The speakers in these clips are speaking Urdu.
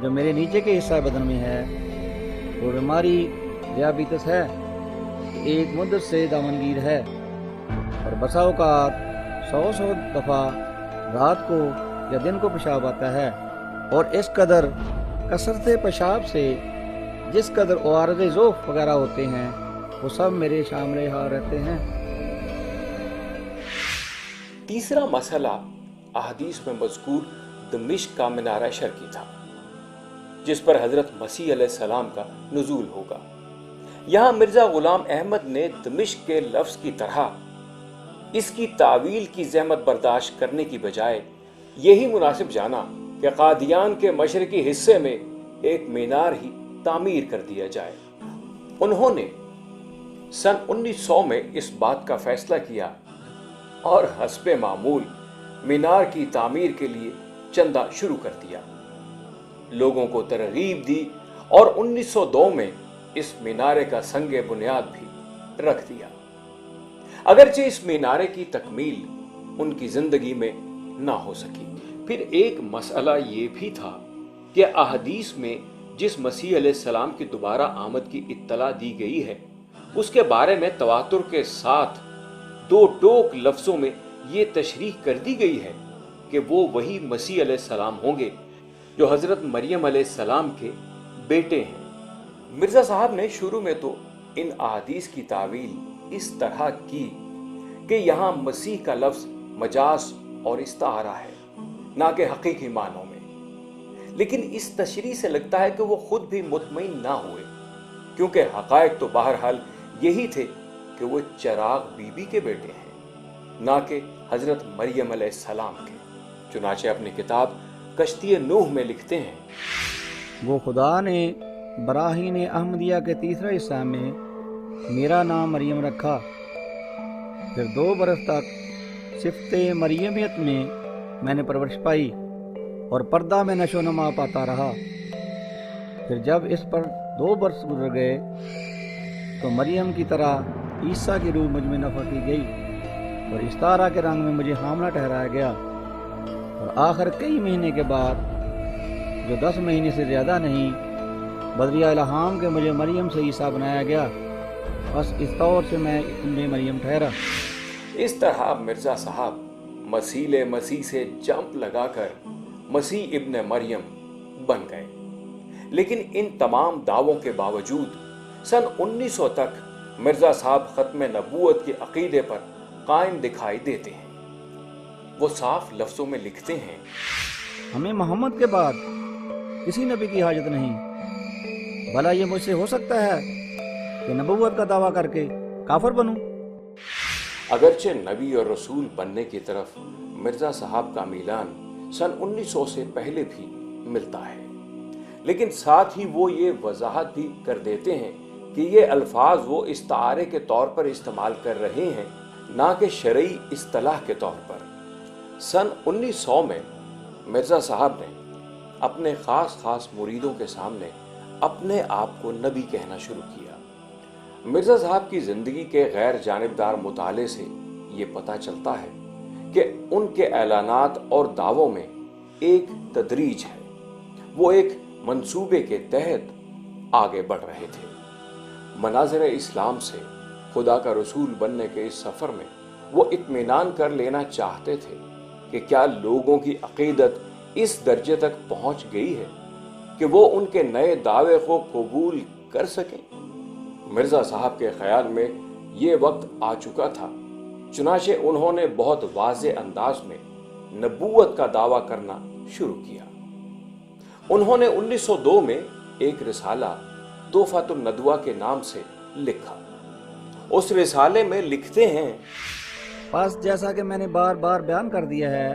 جو میرے نیچے کے حصہ بدن میں ہے وہ بیماری ذیابیطس ہے، ایک مدت سے دامنگیر ہے اور بسا اوقات 100 دفعہ رات کو یا دن کو پیشاب آتا ہے، اور اس قدر کثرت پیشاب سے جس قدر عوارض ذوف وغیرہ ہوتے ہیں وہ سب میرے شامل حال رہتے ہیں۔ تیسرا مسئلہ احادیث میں مذکور دمشق کا مینار شرقی تھا، جس پر حضرت مسیح علیہ السلام کا نزول ہوگا۔ یہاں مرزا غلام احمد نے دمشق کے لفظ کی طرح اس کی تعویل کی زحمت برداشت کرنے کی بجائے یہی مناسب جانا کہ قادیان کے مشرقی حصے میں ایک مینار ہی تعمیر کر دیا جائے۔ انہوں نے سن 1900 میں اس بات کا فیصلہ کیا اور حسب معمول مینار کی تعمیر کے لیے چندہ شروع کر دیا، لوگوں کو ترغیب دی اور 1902 میں اس مینارے کا سنگ بنیاد بھی رکھ دیا۔ اگرچہ اس مینارے کی تکمیل ان کی زندگی میں نہ ہو سکی۔ پھر ایک مسئلہ یہ بھی تھا کہ احادیث میں جس مسیح علیہ السلام کی دوبارہ آمد کی اطلاع دی گئی ہے اس کے بارے میں تواتر کے ساتھ 2 ٹوک لفظوں میں یہ تشریح کر دی گئی ہے کہ وہ وہی مسیح علیہ السلام ہوں گے جو حضرت مریم علیہ السلام کے بیٹے ہیں۔ مرزا صاحب نے شروع میں تو ان احادیث کی تعویل اس طرح کی کہ یہاں مسیح کا لفظ مجاز اور استعارہ ہے، نہ کہ حقیقی معنوں میں، لیکن اس تشریح سے لگتا ہے کہ وہ خود بھی مطمئن نہ ہوئے، کیونکہ حقائق تو بہرحال یہی تھے کہ وہ چراغ بی بی کے بیٹے ہیں، نہ کہ حضرت مریم علیہ السلام کے۔ چنانچہ اپنی کتاب کشتی نوح میں لکھتے ہیں، وہ خدا نے براہین احمدیہ کے تیسرے حصہ میں میرا نام مریم رکھا، پھر 2 برس تک صفت مریمیت میں نے پرورش پائی اور پردہ میں نشو و نما پاتا رہا۔ پھر جب اس پر 2 برس گزر گئے تو مریم کی طرح عیسیٰ کی روح مجھ میں نفخ کی گئی اور استعارہ کے رنگ میں مجھے حاملہ ٹھہرایا گیا، اور آخر کئی مہینے کے بعد، جو 10 مہینے سے زیادہ نہیں، بدریہ الہام کے مجھے مریم سے عیسیٰ بنایا گیا، بس اس طور سے میں ابن مریم ٹھہرا۔ اس طرح مرزا صاحب مسیح مسیح سے جمپ لگا کر مسیح ابن مریم بن گئے، لیکن ان تمام دعووں کے باوجود سن 1900 تک مرزا صاحب ختم نبوت کے عقیدے پر قائم دکھائی دیتے ہیں۔ وہ صاف لفظوں میں لکھتے ہیں، ہمیں محمد کے بعد کسی نبی کی حاجت نہیں، بھلا یہ مجھ سے ہو سکتا ہے کہ نبوت کا دعویٰ کر کے کافر بنوں؟ اگرچہ نبی اور رسول بننے کی طرف مرزا صاحب کا میلان سن 1900 سے پہلے بھی ملتا ہے، لیکن ساتھ ہی وہ یہ وضاحت بھی کر دیتے ہیں کہ یہ الفاظ وہ استعارے کے طور پر استعمال کر رہے ہیں، نہ کہ شرعی اصطلاح کے طور پر۔ سن 1900 میں مرزا صاحب نے اپنے خاص مریدوں کے سامنے اپنے آپ کو نبی کہنا شروع کیا۔ مرزا صاحب کی زندگی کے غیر جانبدار مطالعے سے یہ پتہ چلتا ہے کہ ان کے اعلانات اور دعووں میں ایک تدریج ہے، وہ ایک منصوبے کے تحت آگے بڑھ رہے تھے۔ مناظر اسلام سے خدا کا رسول بننے کے اس سفر میں وہ اطمینان کر لینا چاہتے تھے کہ کیا لوگوں کی عقیدت اس درجے تک پہنچ گئی ہے کہ وہ ان کے نئے دعوے کو قبول کر سکیں۔ مرزا صاحب کے خیال میں یہ وقت آ چکا تھا، چنانچہ انہوں نے بہت واضح انداز میں نبوت کا دعویٰ کرنا شروع کیا۔ انہوں نے 1902 میں ایک رسالہ تحفۃ الندوہ کے نام سے لکھا۔ اس رسالے میں لکھتے ہیں، بس جیسا کہ میں نے بار بار بیان کر دیا ہے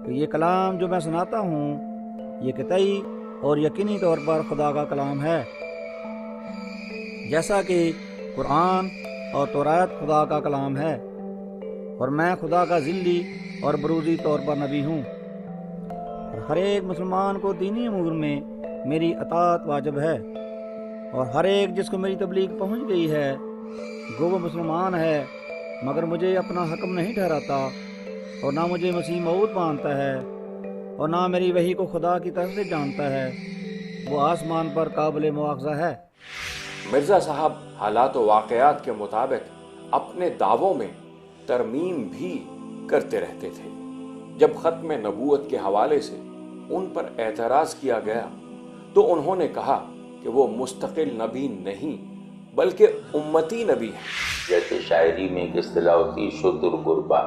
کہ یہ کلام جو میں سناتا ہوں یہ قطعی اور یقینی طور پر خدا کا کلام ہے، جیسا کہ قرآن اور تورات خدا کا کلام ہے، اور میں خدا کا ذلی اور بروزی طور پر نبی ہوں، اور ہر ایک مسلمان کو دینی امور میں میری اطاعت واجب ہے، اور ہر ایک جس کو میری تبلیغ پہنچ گئی ہے گو وہ مسلمان ہے، مگر مجھے اپنا حکم نہیں ٹھہراتا اور نہ مجھے مسیح موعود مانتا ہے، اور نہ میری وحی کو خدا کی طرف سے جانتا ہے، وہ آسمان پر قابل مواخذہ ہے۔ مرزا صاحب حالات و واقعات کے مطابق اپنے دعووں میں ترمیم بھی کرتے رہتے تھے۔ جب ختم نبوت کے حوالے سے ان پر اعتراض کیا گیا تو انہوں نے کہا کہ وہ مستقل نبی نہیں بلکہ امتی نبی ہیں۔ جیسے شاعری میں ایک اصطلاح ہوتی ہے شدر غربا،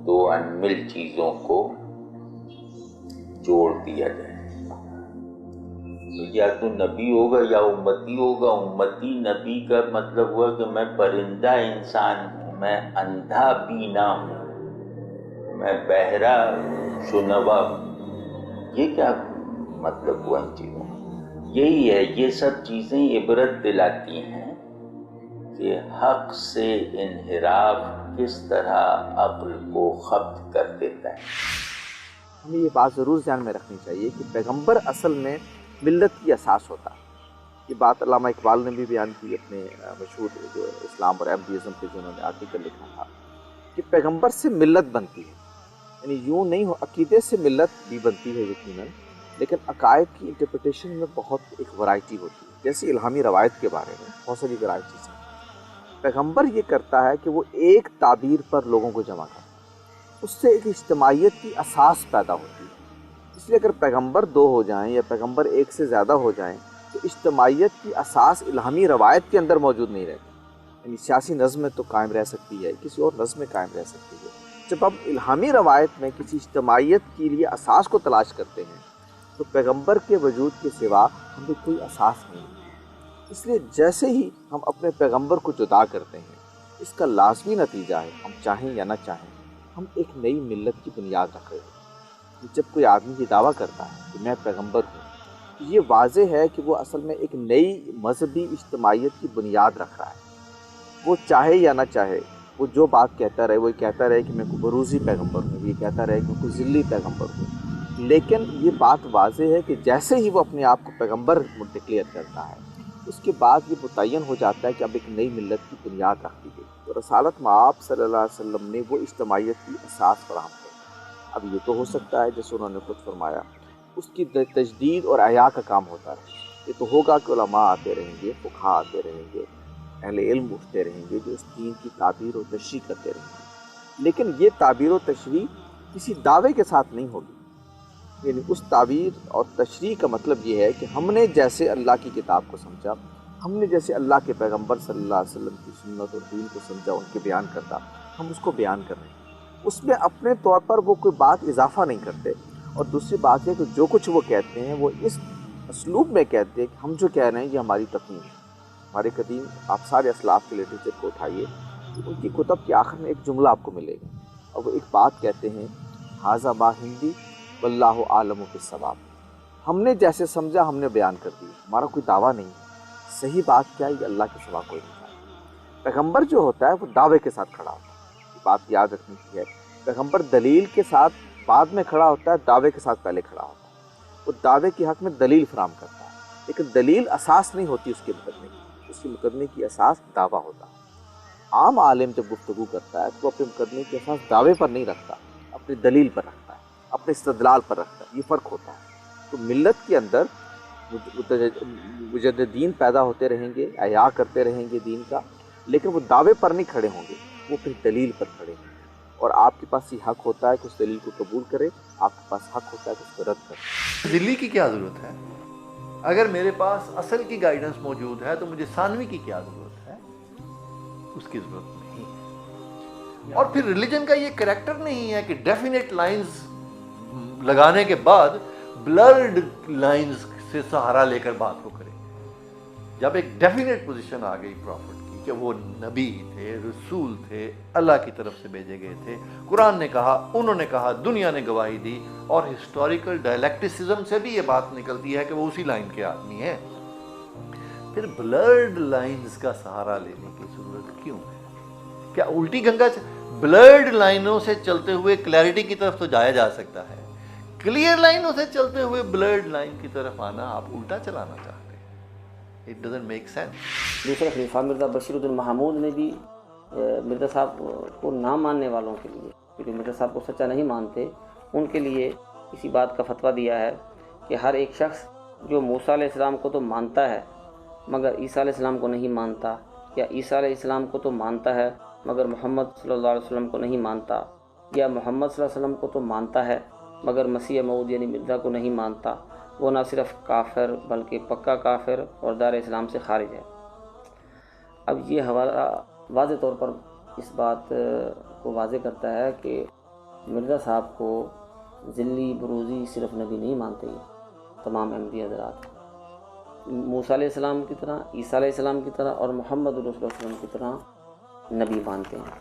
دو انمل چیزوں کو جوڑ دیا جائے، یا تو نبی ہوگا یا امتی ہوگا۔ امتی نبی کا مطلب ہوا کہ میں پرندہ انسان ہوں، میں اندھا بینا ہوں، میں بہرا شنوا ہوں۔ یہ کیا مطلب ہوا ان چیزوں؟ یہی ہے، یہ سب چیزیں عبرت دلاتی ہیں کہ حق سے انحراف کس طرح عقل کو خبط کر دیتا ہے۔ ہمیں یہ بات ضرور ذہن میں رکھنی چاہیے کہ پیغمبر اصل میں ملت کی اساس ہوتا ہے۔ یہ بات علامہ اقبال نے بھی بیان کی اپنے مشہور جو اسلام اور احمدیزم پہ جو انہوں نے آرٹیکل لکھا تھا کہ پیغمبر سے ملت بنتی ہے، یعنی یوں نہیں ہو، عقیدے سے ملت بھی بنتی ہے یقیناً، لیکن عقائد کی انٹرپریٹیشن میں بہت ایک ورائٹی ہوتی ہے۔ جیسے الہامی روایت کے بارے میں بہت ساری ورائٹیز ہیں۔ پیغمبر یہ کرتا ہے کہ وہ ایک تعبیر پر لوگوں کو جمع کرتا ہے، اس سے ایک اجتماعیت کی اساس پیدا ہوتی ہے۔ اس لیے اگر پیغمبر دو ہو جائیں یا پیغمبر ایک سے زیادہ ہو جائیں تو اجتماعیت کی اساس الہامی روایت کے اندر موجود نہیں رہتی، یعنی سیاسی نظم میں تو قائم رہ سکتی ہے، کسی اور نظم میں قائم رہ سکتی ہے۔ جب ہم الہامی روایت میں کسی اجتماعیت کے لیے اساس کو تلاش کرتے ہیں تو پیغمبر کے وجود کے سوا ہمیں کوئی اساس نہیں ہے۔ اس لیے جیسے ہی ہم اپنے پیغمبر کو جدا کرتے ہیں، اس کا لازمی نتیجہ ہے، ہم چاہیں یا نہ چاہیں، ہم ایک نئی ملت کی بنیاد رکھ رہے ہیں۔ جب کوئی آدمی یہ دعویٰ کرتا ہے کہ میں پیغمبر ہوں تو یہ واضح ہے کہ وہ اصل میں ایک نئی مذہبی اجتماعیت کی بنیاد رکھ رہا ہے۔ وہ چاہے یا نہ چاہے، وہ جو بات کہتا رہے، وہ کہتا رہے کہ میں کوئی بروزی پیغمبر ہوں، یہ کہتا رہے کہ میں کوئی ذلی پیغمبر ہوں، لیکن یہ بات واضح ہے کہ جیسے ہی وہ اپنے آپ کو پیغمبر ڈکلیئر کرتا ہے، اس کے بعد یہ متعین ہو جاتا ہے کہ اب ایک نئی ملت کی بنیاد رکھ دی گئی۔ تو رسالت مآب صلی اللہ علیہ وسلم نے وہ اجتماعیت کی اساس فراہم کی۔ اب یہ تو ہو سکتا ہے جیسے انہوں نے خود فرمایا اس کی تجدید اور احیاء کا کام ہوتا رہے۔ یہ تو ہوگا کہ علماء آتے رہیں گے، فقہاء آتے رہیں گے، اہل علم اٹھتے رہیں گے جو اس دین کی تعبیر و تشریح کرتے رہیں گے، لیکن یہ تعبیر و تشریح کسی دعوے کے ساتھ نہیں ہوگی۔ یعنی اس تعبیر اور تشریح کا مطلب یہ ہے کہ ہم نے جیسے اللہ کی کتاب کو سمجھا، ہم نے جیسے اللہ کے پیغمبر صلی اللہ علیہ وسلم کی سنت اور دین کو سمجھا، ان کے بیان کرتا، ہم اس کو بیان کر رہے ہیں۔ اس میں اپنے طور پر وہ کوئی بات اضافہ نہیں کرتے، اور دوسری بات ہے کہ جو کچھ وہ کہتے ہیں وہ اس اسلوب میں کہتے ہیں کہ ہم جو کہہ رہے ہیں یہ ہماری تفہیم ہے۔ ہمارے قدیم آپ سارے اسلاف کے لٹریچر کو اٹھائیے، ان کی کتب کے آخر میں ایک جملہ آپ کو ملے گا، اور وہ ایک بات کہتے ہیں، ھذا ما ہندی واللہ عالم بالصواب۔ ہم نے جیسے سمجھا ہم نے بیان کر دیا، ہمارا کوئی دعویٰ نہیں ہے، صحیح بات کیا ہے یہ اللہ کے سوا کوئی نہیں جانتا۔ پیغمبر جو ہوتا ہے وہ دعوے کے ساتھ کھڑا ہوتا ہے، بات یاد رکھنی کی ہے۔ پیغمبر دلیل کے ساتھ بعد میں کھڑا ہوتا ہے، دعوے کے ساتھ پہلے کھڑا ہوتا ہے۔ وہ دعوے کے حق میں دلیل فراہم کرتا ہے، لیکن دلیل اساس نہیں ہوتی اس کے مقدمے کی، اس کے مقدمے کی اساس دعویٰ ہوتا ہے۔ عام عالم جب گفتگو کرتا ہے تو وہ اپنے مقدمے کی اساس دعوے پر نہیں رکھتا، اپنی دلیل پر رکھتا ہے، اپنے استدلال پر رکھتا ہے۔ یہ فرق ہوتا ہے۔ تو ملت کے اندر مجددین پیدا ہوتے رہیں گے، احیاء کرتے رہیں گے دین کا، لیکن وہ دعوے پر نہیں کھڑے ہوں گے، وہ پھر دلیل پر کھڑے ہیں، اور آپ کے پاس یہ حق ہوتا ہے کہ اس دلیل کو قبول کرے، آپ کے پاس حق ہوتا ہے کہ اس کو رد کرے۔ ذلی کی کیا ضرورت ہے؟ اگر میرے پاس اصل کی گائیڈنس موجود ہے تو مجھے ثانوی کی کیا ضرورت ہے؟ اس کی ضرورت نہیں۔ اور پھر ریلیجن کا یہ کریکٹر نہیں ہے کہ ڈیفینیٹ لائنز لگانے کے بعد بلرڈ لائنز سے سہارا لے کر بات کو کرے۔ جب ایک ڈیفینیٹ پوزیشن آ گئی پروفٹ کی کہ وہ نبی تھے، رسول تھے، اللہ کی طرف سے بھیجے گئے تھے، قرآن نے کہا، انہوں نے کہا، دنیا نے گواہی دی، اور ہسٹوریکل ڈائلیکٹسزم سے بھی یہ بات نکلتی ہے کہ وہ اسی لائن کے آدمی ہیں، پھر بلرڈ لائنز کا سہارا لینے کی ضرورت کیوں ہے؟ کیا الٹی گنگا بلرڈ لائنوں سے چلتے ہوئے کلیئرٹی کی طرف تو جایا جا سکتا ہے، کلیئر لائنوں سے چلتے ہوئے بلرڈ لائن کی طرف آنا آپ الٹا چلانا چاہتے ہیں۔ It doesn't make sense۔ دوسرا خلیفہ مرزا بشیر الدین محمود نے بھی مرزا صاحب کو نہ ماننے والوں کے لیے، کیونکہ مرزا صاحب کو سچا نہیں مانتے، ان کے لیے اسی بات کا فتویٰ دیا ہے کہ ہر ایک شخص جو موسیٰ علیہ السلام کو تو مانتا ہے مگر عیسیٰ علیہ السلام کو نہیں مانتا، یا عیسیٰ علیہ السلام کو تو مانتا ہے مگر محمد صلی اللہ علیہ وسلم کو نہیں مانتا، یا محمد صلی اللہ علیہ وسلم کو تو مانتا ہے مگر مسیح موعود یعنی مرزا کو نہیں مانتا، وہ نہ صرف کافر بلکہ پکا کافر اور دار اسلام سے خارج ہے۔ اب یہ حوالہ واضح طور پر اس بات کو واضح کرتا ہے کہ مرزا صاحب کو ذلی بروزی صرف نبی نہیں مانتے، یہ تمام احمدی حضرات موسیٰ علیہ السلام کی طرح، عیسیٰ علیہ السلام کی طرح اور محمد رسول اللہ صلی اللہ علیہ وسلم کی طرح نبی مانتے ہیں۔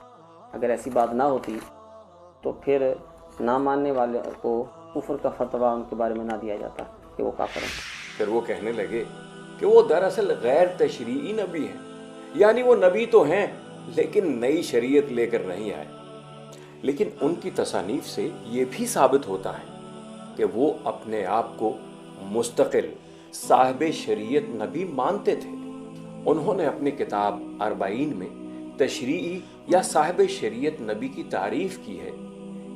اگر ایسی بات نہ ہوتی تو پھر نہ ماننے والے کو کفر کا فتویٰ ان کے بارے میں نہ دیا جاتا کہ وہ کافر ہیں۔ پھر وہ کہنے لگے کہ وہ دراصل غیر تشریعی نبی ہیں، یعنی وہ نبی تو ہیں لیکن نئی شریعت لے کر نہیں آئے۔ لیکن ان کی تصانیف سے یہ بھی ثابت ہوتا ہے کہ وہ اپنے آپ کو مستقل صاحب شریعت نبی مانتے تھے۔ انہوں نے اپنی کتاب 40 میں تشریعی یا صاحب شریعت نبی کی تعریف کی ہے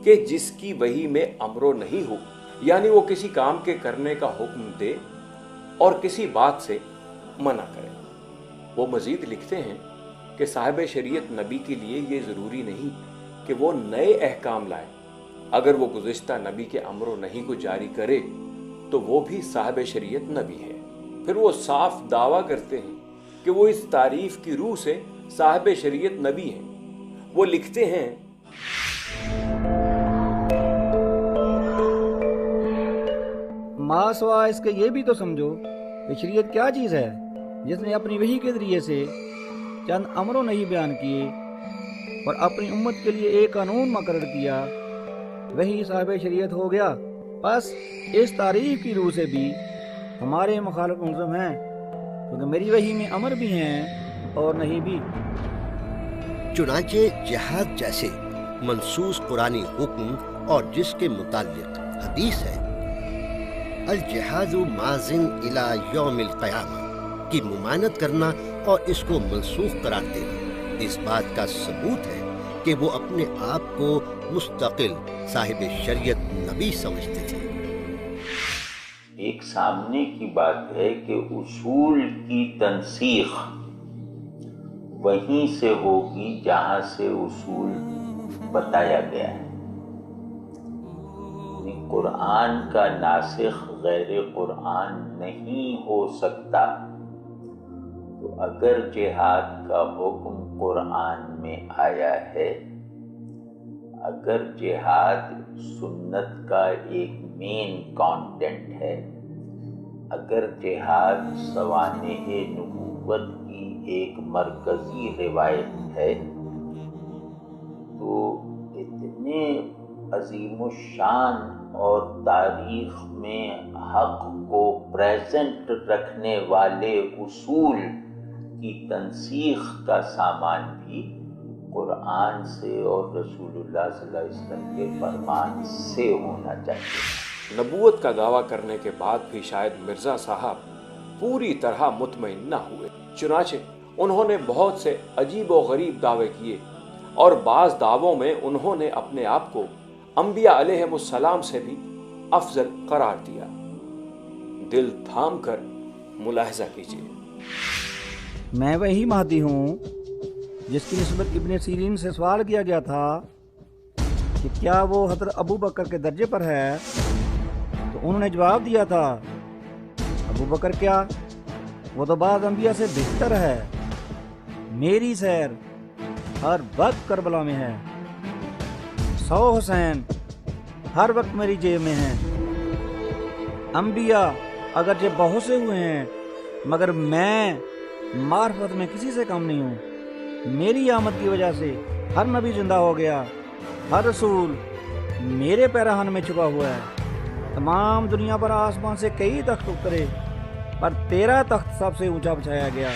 کہ جس کی وحی میں امر نہیں ہو، یعنی وہ کسی کام کے کرنے کا حکم دے اور کسی بات سے منع کرے۔ وہ مزید لکھتے ہیں کہ صاحب شریعت نبی کے لیے یہ ضروری نہیں کہ وہ نئے احکام لائے، اگر وہ گزشتہ نبی کے امر و نہی کو جاری کرے تو وہ بھی صاحب شریعت نبی ہے۔ پھر وہ صاف دعویٰ کرتے ہیں کہ وہ اس تعریف کی روح سے صاحب شریعت نبی ہیں۔ وہ لکھتے ہیں ماں سوا اس کے یہ بھی تو سمجھو کہ شریعت کیا چیز ہے جس نے اپنی وحی کے ذریعے سے چند امر و نہی بیان کیے اور اپنی امت کے لیے ایک قانون مقرر کیا، وہی صاحب شریعت ہو گیا۔ بس اس تعریف کی روح سے بھی ہمارے مخالف ملزم ہیں، کیونکہ میری وحی میں امر بھی ہیں اور نہیں بھی۔ چنانچہ جہاد جیسے منصوص قرآنی حکم اور جس کے متعلق حدیث ہے الجہاد ماضٍ الی یوم القیامہ کی ممانعت کرنا اور اس کو منسوخ قرار دینا اس بات کا ثبوت ہے کہ وہ اپنے آپ کو مستقل صاحب شریعت نبی سمجھتے تھے۔ ایک سامنے کی بات ہے کہ اصول کی تنسیخ وہیں سے ہوگی جہاں سے اصول بتایا گیا ہے۔ قرآن کا ناسخ غیر قرآن نہیں ہو سکتا، تو اگر جہاد کا حکم قرآن میں آیا ہے، اگر جہاد سنت کا ایک مین کانٹینٹ ہے، اگر جہاد سوانح نبوت کی ایک مرکزی روایت ہے، تو اتنے عظیم الشان اور تاریخ میں حق کو پریزنٹ رکھنے والے اصول کی تنسیخ کا سامان بھی قرآن سے اور رسول اللہ صلی اللہ علیہ وسلم کے فرمان سے ہونا چاہیے۔ نبوت کا دعویٰ کرنے کے بعد بھی شاید مرزا صاحب پوری طرح مطمئن نہ ہوئے، چنانچہ انہوں نے بہت سے عجیب و غریب دعوے کیے اور بعض دعووں میں انہوں نے اپنے آپ کو انبیاء علیہم السلام سے بھی افضل قرار دیا۔ دل تھام کر ملاحظہ کیجیے۔ میں وہی مہدی ہوں جس کی نسبت ابن سیرین سے سوال کیا گیا تھا کہ کیا وہ حضرت ابو بکر کے درجے پر ہے، تو انہوں نے جواب دیا تھا ابو بکر کیا، وہ تو بعض انبیاء سے بہتر ہے۔ میری سیر ہر وقت کربلا میں ہے، 100 حسین ہر وقت میری جیب میں ہیں۔ انبیاء اگرچہ بہت سے ہوئے ہیں مگر میں معرفت میں کسی سے کم نہیں ہوں۔ میری آمد کی وجہ سے ہر نبی زندہ ہو گیا، ہر رسول میرے پیراہن میں چھپا ہوا ہے۔ تمام دنیا پر آسمان سے کئی تخت اترے پر تیرا تخت سب سے اونچا بچھایا گیا۔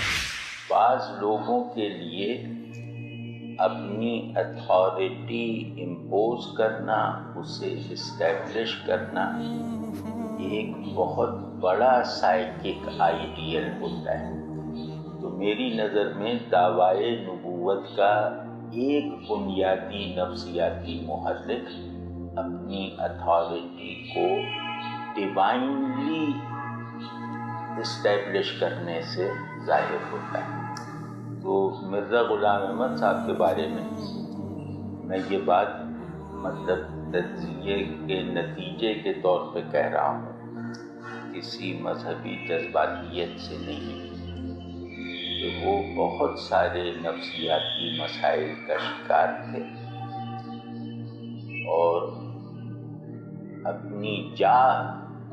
بعض لوگوں کے لیے اپنی اتھارٹی امپوز کرنا، اسے اسٹیبلش کرنا ایک بہت بڑا سائیکک آئیڈیل ہوتا ہے۔ تو میری نظر میں دعویٰ نبوت کا ایک بنیادی نفسیاتی محرک اپنی اتھارٹی کو ڈیوائنلی اسٹیبلش کرنے سے ظاہر ہوتا ہے۔ تو مرزا غلام احمد صاحب کے بارے میں یہ بات مطلب تجزیے کے نتیجے کے طور پہ کہہ رہا ہوں، کسی مذہبی جذباتیت سے نہیں، کہ وہ بہت سارے نفسیاتی مسائل کا شکار تھے اور اپنی جاہ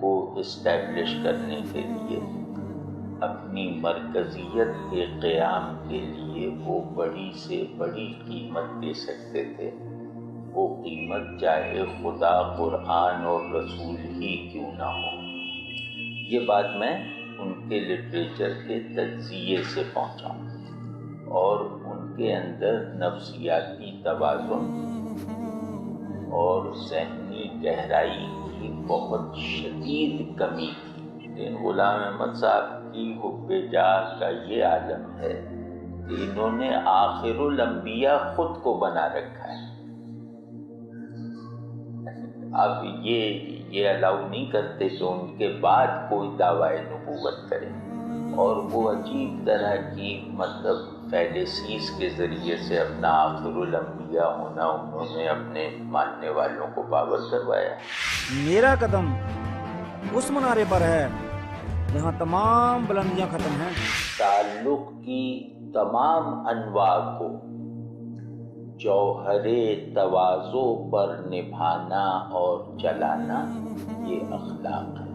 کو اسٹیبلش کرنے کے لیے، اپنی مرکزیت کے قیام کے لیے وہ بڑی سے بڑی قیمت دے سکتے تھے، وہ قیمت چاہے خدا، قرآن اور رسول ہی کیوں نہ ہو۔ یہ بات میں ان کے لٹریچر کے تجزیے سے پہنچا اور ان کے اندر نفسیاتی توازن اور ذہنی گہرائی کی بہت شدید کمی تھی۔ غلام احمد صاحب کی حب جاہ کا یہ عالم ہے کہ انہوں نے آخر الانبیاء خود کو بنا رکھا ہے۔ اب یہ الاؤ نہیں کرتے کہ ان کے بعد کوئی دعویٰ نبوت کرے، اور وہ عجیب طرح کی مطلب فیلیسیز کے ذریعے سے اپنا آخر الانبیاء ہونا انہوں نے اپنے ماننے والوں کو باور کروایا۔ میرا قدم اس منارے پر ہے جہاں تمام بلندیاں ختم ہیں۔ تعلق کی تمام انواع کو جوہر تواضع پر نبھانا اور چلانا یہ اخلاق ہے۔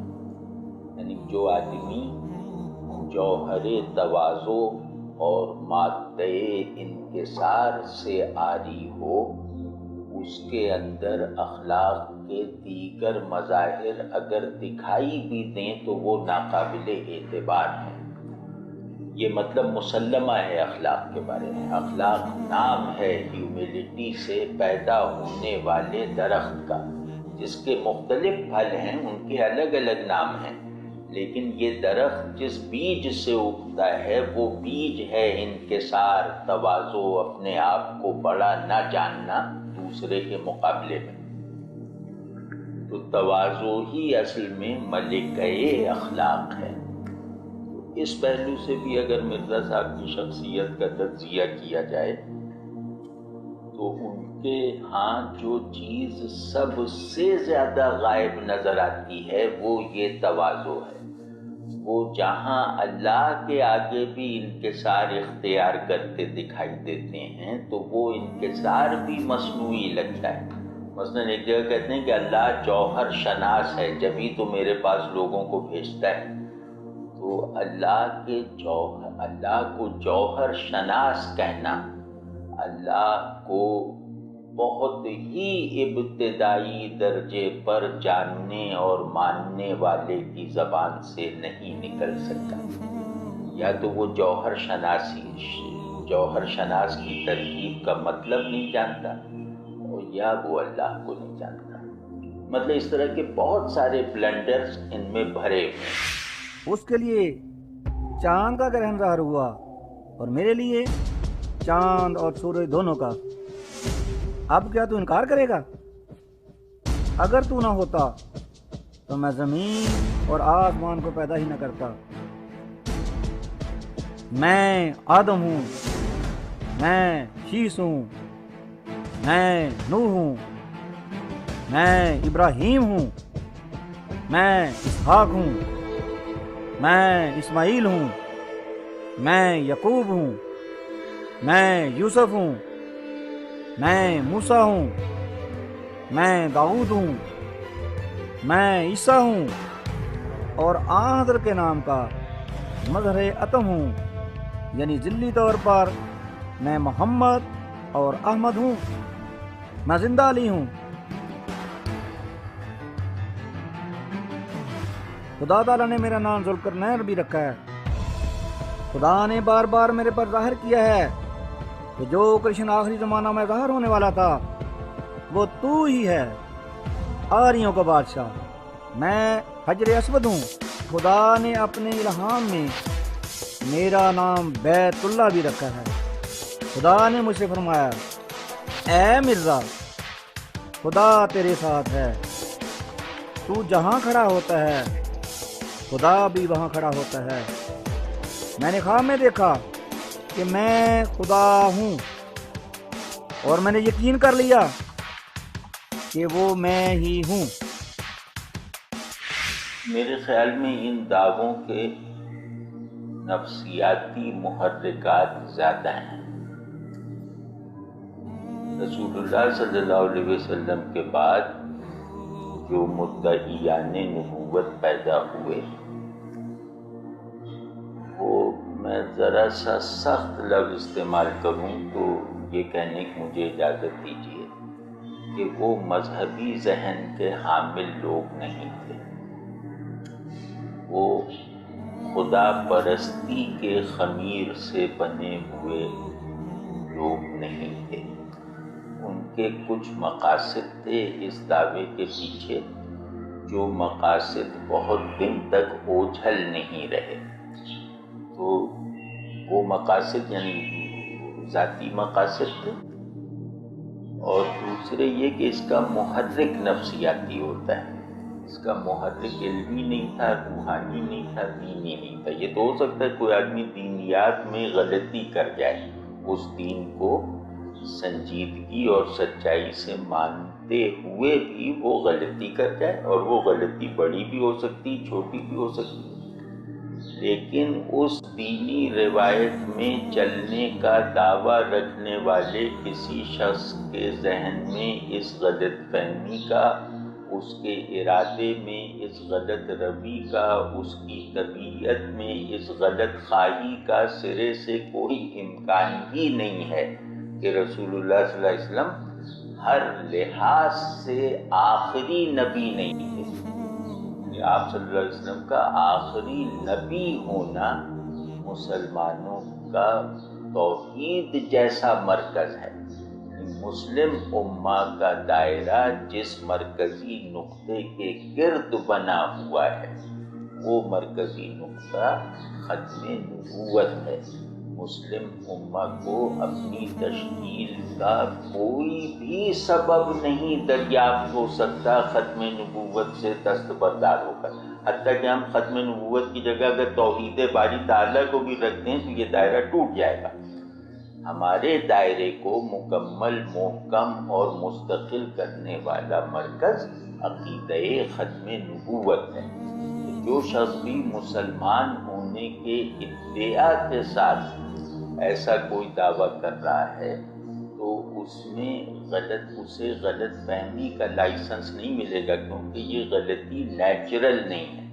یعنی جو آدمی جوہر تواضع اور مادہ انکسار سے عاری ہو، اس کے اندر اخلاق کے دیگر مظاہر اگر دکھائی بھی دیں تو وہ ناقابل اعتبار ہیں۔ یہ مطلب مسلمہ ہے اخلاق کے بارے میں۔ اخلاق نام ہے ہیوملٹی سے پیدا ہونے والے درخت کا، جس کے مختلف پھل ہیں، ان کے الگ الگ نام ہیں، لیکن یہ درخت جس بیج سے اگتا ہے وہ بیج ہے انکسار، تواضع، اپنے آپ کو بڑا نہ جاننا دوسرے کے مقابلے میں۔ تو تواضع ہی اصل میں ملکہ اخلاق ہے۔ اس پہلو سے بھی اگر مرزا صاحب کی شخصیت کا تجزیہ کیا جائے تو ان کے ہاں جو چیز سب سے زیادہ غائب نظر آتی ہے وہ یہ تواضع ہے۔ وہ جہاں اللہ کے آگے بھی انکسار اختیار کرتے دکھائی دیتے ہیں تو وہ انکسار بھی مصنوعی لگتا ہے۔ مثلا ایک جگہ کہتے ہیں کہ اللہ جوہر شناس ہے، جبھی تو میرے پاس لوگوں کو بھیجتا ہے۔ تو اللہ کو جوہر شناس کہنا، اللہ کو بہت ہی ابتدائی درجے پر جاننے اور ماننے والے کی زبان سے نہیں نکل سکتا۔ یا تو وہ جوہر شناس کی ترکیب کا مطلب نہیں جانتا، اور یا وہ اللہ کو نہیں جانتا۔ مطلب اس طرح کے بہت سارے بلنڈرز ان میں بھرے ہوئے۔ اس کے لیے چاند کا گرہن ظاہر ہوا اور میرے لیے چاند اور سورج دونوں کا۔ اب کیا تو انکار کرے گا؟ اگر تو نہ ہوتا تو میں زمین اور آسمان کو پیدا ہی نہ کرتا۔ میں آدم ہوں، میں شیس ہوں، میں نوح ہوں، میں ابراہیم ہوں، میں اسحاق ہوں، میں اسماعیل ہوں، میں یعقوب ہوں، میں یوسف ہوں، میں موسیٰ ہوں، میں داؤد ہوں، میں عیسیٰ ہوں، اور آن حضرت کے نام کا مظہر اتم ہوں، یعنی ذلی طور پر میں محمد اور احمد ہوں، میں زندہ علی ہوں۔ خدا تعالیٰ نے میرا نام ذوالقرنین بھی رکھا ہے۔ خدا نے بار بار میرے پر ظاہر کیا ہے کہ جو کرشن آخری زمانہ میں ظاہر ہونے والا تھا وہ تو ہی ہے، آریوں کا بادشاہ۔ میں حجر اسود ہوں۔ خدا نے اپنے الہام میں میرا نام بیت اللہ بھی رکھا ہے۔ خدا نے مجھ سے فرمایا، اے مرزا، خدا تیرے ساتھ ہے، تو جہاں کھڑا ہوتا ہے خدا بھی وہاں کھڑا ہوتا ہے۔ میں نے خواب میں دیکھا کہ میں خدا ہوں، اور میں نے یقین کر لیا کہ وہ میں ہی ہوں۔ میرے خیال میں ان دعووں کے نفسیاتی محرکات زیادہ ہیں۔ رسول اللہ صلی اللہ علیہ وسلم کے بعد جو مدعیان نبوت پیدا ہوئے، وہ میں ذرا سا سخت لفظ استعمال کروں تو یہ کہنے کی مجھے اجازت دیجیے کہ وہ مذہبی ذہن کے حامل لوگ نہیں تھے، وہ خدا پرستی کے خمیر سے بنے ہوئے لوگ نہیں تھے۔ ان کے کچھ مقاصد تھے اس دعوے کے پیچھے، جو مقاصد بہت دن تک اوجھل نہیں رہے۔ تو وہ مقاصد یعنی ذاتی مقاصد تھے، اور دوسرے یہ کہ اس کا محرک نفسیاتی ہوتا ہے۔ اس کا محرک علمی نہیں تھا، روحانی نہیں تھا، دینی نہیں تھا۔ یہ تو ہو سکتا ہے کوئی آدمی دینیات میں غلطی کر جائے، اس دین کو سنجیدگی اور سچائی سے مانتے ہوئے بھی وہ غلطی کر جائے، اور وہ غلطی بڑی بھی ہو سکتی، چھوٹی بھی ہو سکتی، لیکن اس دینی روایت میں چلنے کا دعویٰ رکھنے والے کسی شخص کے ذہن میں اس غلط فہمی کا، اس کے ارادے میں اس غلط روی کا، اس کی طبیعت میں اس غلط خواہی کا سرے سے کوئی امکان ہی نہیں ہے کہ رسول اللہ صلی اللہ علیہ وسلم ہر لحاظ سے آخری نبی نہیں تھے۔ کہ آپ صلی اللہ علیہ وسلم کا آخری نبی ہونا مسلمانوں کا توحید جیسا مرکز ہے۔ مسلم امہ کا دائرہ جس مرکزی نقطے کے گرد بنا ہوا ہے، وہ مرکزی نقطہ ختم نبوت ہے۔ مسلم امہ کو اپنی تشکیل کا کوئی بھی سبب نہیں دریافت ہو سکتا ختم نبوت سے دستبردار ہو کر۔ حتیٰ کہ ہم ختم نبوت کی جگہ اگر توحید باری تعالیٰ کو بھی رکھتے ہیں تو یہ دائرہ ٹوٹ جائے گا۔ ہمارے دائرے کو مکمل، محکم اور مستقل کرنے والا مرکز عقیدہ ختم نبوت ہے۔ جو شخص بھی مسلمان ہونے کے ادعا کے ساتھ ایسا کوئی دعویٰ کر رہا ہے تو اس میں اسے غلط فہمی کا لائسنس نہیں ملے گا، کیونکہ یہ غلطی نیچرل نہیں ہے۔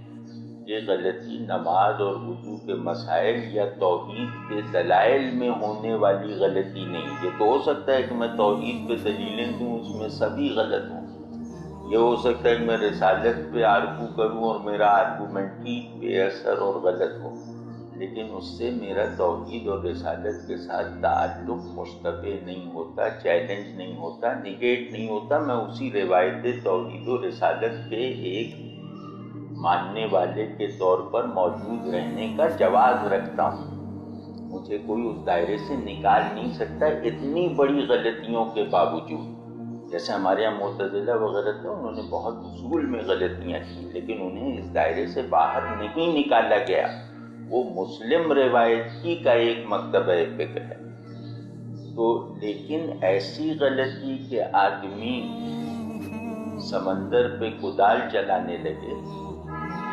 یہ غلطی نماز اور وضو کے مسائل یا توحید کے دلائل میں ہونے والی غلطی نہیں۔ یہ تو ہو سکتا ہے کہ میں توحید پہ دلیلیں دوں، اس میں سبھی غلط ہوں۔ یہ ہو سکتا ہے کہ میں رسالت پہ آرگو کروں اور میرا آرگومنٹ ہی بے اثر اور غلط ہو، لیکن اس سے میرا توحید اور رسالت کے ساتھ تعلق مشتبہ نہیں ہوتا، چیلنج نہیں ہوتا، نگیٹ نہیں ہوتا۔ میں اسی روایت توحید و رسالت کے ایک ماننے والے کے طور پر موجود رہنے کا جواز رکھتا ہوں۔ مجھے کوئی اس دائرے سے نکال نہیں سکتا اتنی بڑی غلطیوں کے باوجود۔ جیسے ہمارے یہاں معتزلہ وغیرہ تھے، انہوں نے بہت اصول میں غلطیاں کی، لیکن انہیں اس دائرے سے باہر نہیں نکالا گیا۔ وہ مسلم روایت ہی کا ایک مکتبہ فکر ہے۔ تو لیکن ایسی غلطی کہ آدمی سمندر پہ کدال چلانے لگے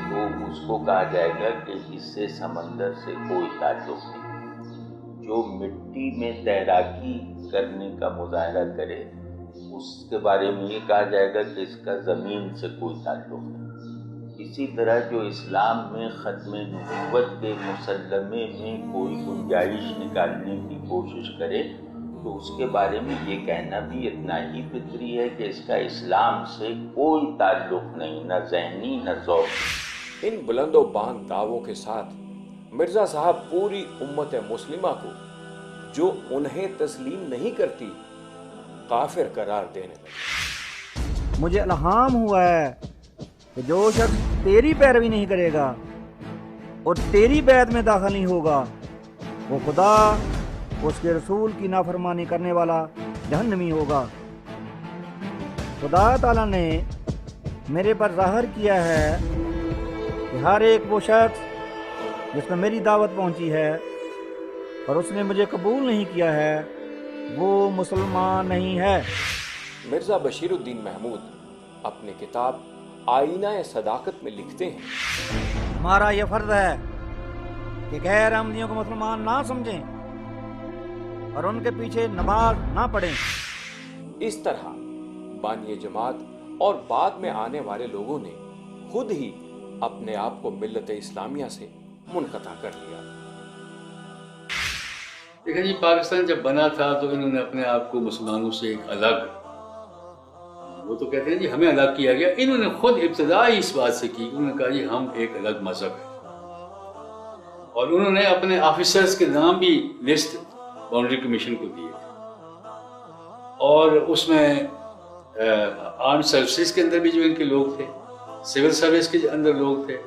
تو اس کو کہا جائے گا کہ اس سے سمندر سے کوئی تعلق نہیں۔ جو مٹی میں تیراکی کرنے کا مظاہرہ کرے اس کے بارے میں یہ کہا جائے گا کہ اس کا زمین سے کوئی تعلق نہیں۔ اسی طرح جو اسلام میں ختم نبوت کے مسلمے میں کوئی گنجائش نکالنے کی کوشش کرے تو اس کے بارے میں یہ کہنا بھی اتنا ہی فطری ہے کہ اس کا اسلام سے کوئی تعلق نہیں، نہ ذہنی نہ ذوقی۔ ان بلند و باند دعووں کے ساتھ مرزا صاحب پوری امت مسلمہ کو جو انہیں تسلیم نہیں کرتی کافر قرار دینے لگے۔ مجھے الہام ہوا ہے کہ جو شخص تیری پیروی نہیں کرے گا اور تیری بیعت میں داخل نہیں ہوگا، وہ خدا اس کے رسول کی نافرمانی کرنے والا جہنمی ہوگا۔ خدا تعالیٰ نے میرے پر ظاہر کیا ہے کہ ہر ایک وہ شخص جس کو میری دعوت پہنچی ہے اور اس نے مجھے قبول نہیں کیا ہے وہ مسلمان نہیں ہے۔ مرزا بشیر الدین محمود اپنی کتاب آئینہ صداقت میں لکھتے ہیں، ہمارا یہ فرض ہے کہ غیر احمدیوں کو مسلمان نہ سمجھیں اور ان کے پیچھے نماز نہ پڑھیں۔ اس طرح بانی جماعت اور بعد میں آنے والے لوگوں نے خود ہی اپنے آپ کو ملت اسلامیہ سے منقطع کر لیا۔ دیکھیں جی، پاکستان جب بنا تھا تو انہوں نے اپنے آپ کو مسلمانوں سے ایک الگ، وہ تو کہتے ہیں جی ہمیں الگ کیا گیا، انہوں نے خود ابتدا ہی اس بات سے کی، انہوں نے کہا جی ہم ایک الگ مذہب ہے، اور انہوں نے اپنے آفیسرز کے نام بھی لسٹ باؤنڈری کمیشن کو دیے اور اس میں آرم سروسز کے اندر بھی جو ان کے لوگ تھے، سول سروس کے اندر لوگ تھے،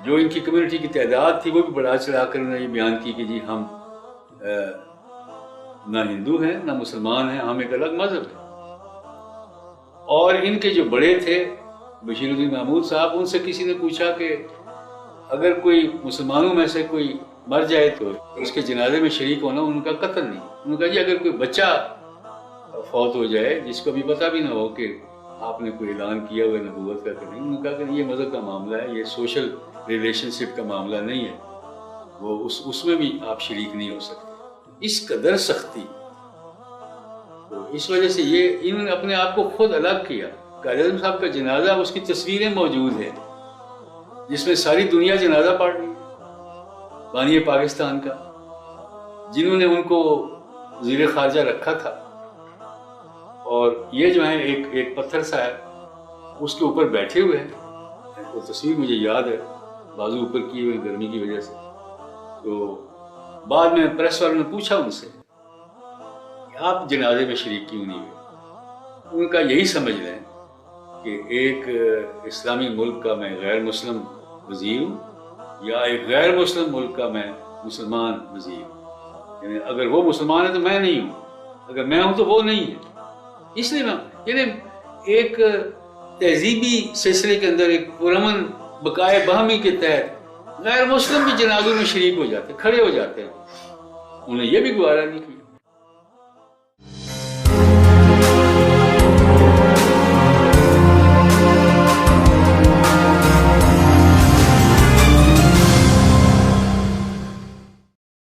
جو ان کی کمیونٹی کی تعداد تھی وہ بھی بڑھا چڑھا کر انہوں نے یہ بیان کی کہ جی ہم نہ ہندو ہیں نہ مسلمان ہیں، ہم ایک الگ مذہب ہیں۔ اور ان کے جو بڑے تھے بشیر الدین محمود صاحب، ان سے کسی نے پوچھا کہ اگر کوئی مسلمانوں میں سے کوئی مر جائے تو اس کے جنازے میں شریک ہونا، ان کا قتل نہیں۔ انہوں نے کہا جی اگر کوئی بچہ فوت ہو جائے جس کو بھی پتہ بھی نہ ہو کہ آپ نے کوئی اعلان کیا ہوا نبوت کا کہ نہیں، انہوں نے کہا کہ یہ مذہب کا معاملہ ہے، یہ سوشل ریلیشن شپ کا معاملہ نہیں ہے، وہ اس میں بھی آپ شریک نہیں ہو سکتے۔ اس قدر سختی، تو اس وجہ سے یہ انہوں نے اپنے آپ کو خود الگ کیا۔ قائد اعظم صاحب کا جنازہ، اس کی تصویریں موجود ہیں جس میں ساری دنیا جنازہ پڑھ رہی ہے، بانی پاکستان کا، جنہوں نے ان کو وزیر خارجہ رکھا تھا، اور یہ جو ہے ایک پتھر سا ہے اس کے اوپر بیٹھے ہوئے ہیں، وہ تصویر مجھے یاد ہے، بازو اوپر کیے ہوئے گرمی کی وجہ سے۔ تو بعد میں پریس والوں نے پوچھا ان سے کہ آپ جنازے میں شریک کیوں نہیں ہوئے؟ ان کا یہی سمجھ لیں کہ ایک اسلامی ملک کا میں غیر مسلم وزیر ہوں، یا ایک غیر مسلم ملک کا میں مسلمان وزیر ہوں، یعنی اگر وہ مسلمان ہے تو میں نہیں ہوں، اگر میں ہوں تو وہ نہیں ہے۔ اس لیے یعنی ایک تہذیبی سلسلے کے اندر ایک پرامن بقائے باہمی کے تحت غیر مسلم بھی جنازوں میں شریک ہو جاتے، کھڑے ہو جاتے ہیں، انہیں یہ بھی گوارا نہیں کیا۔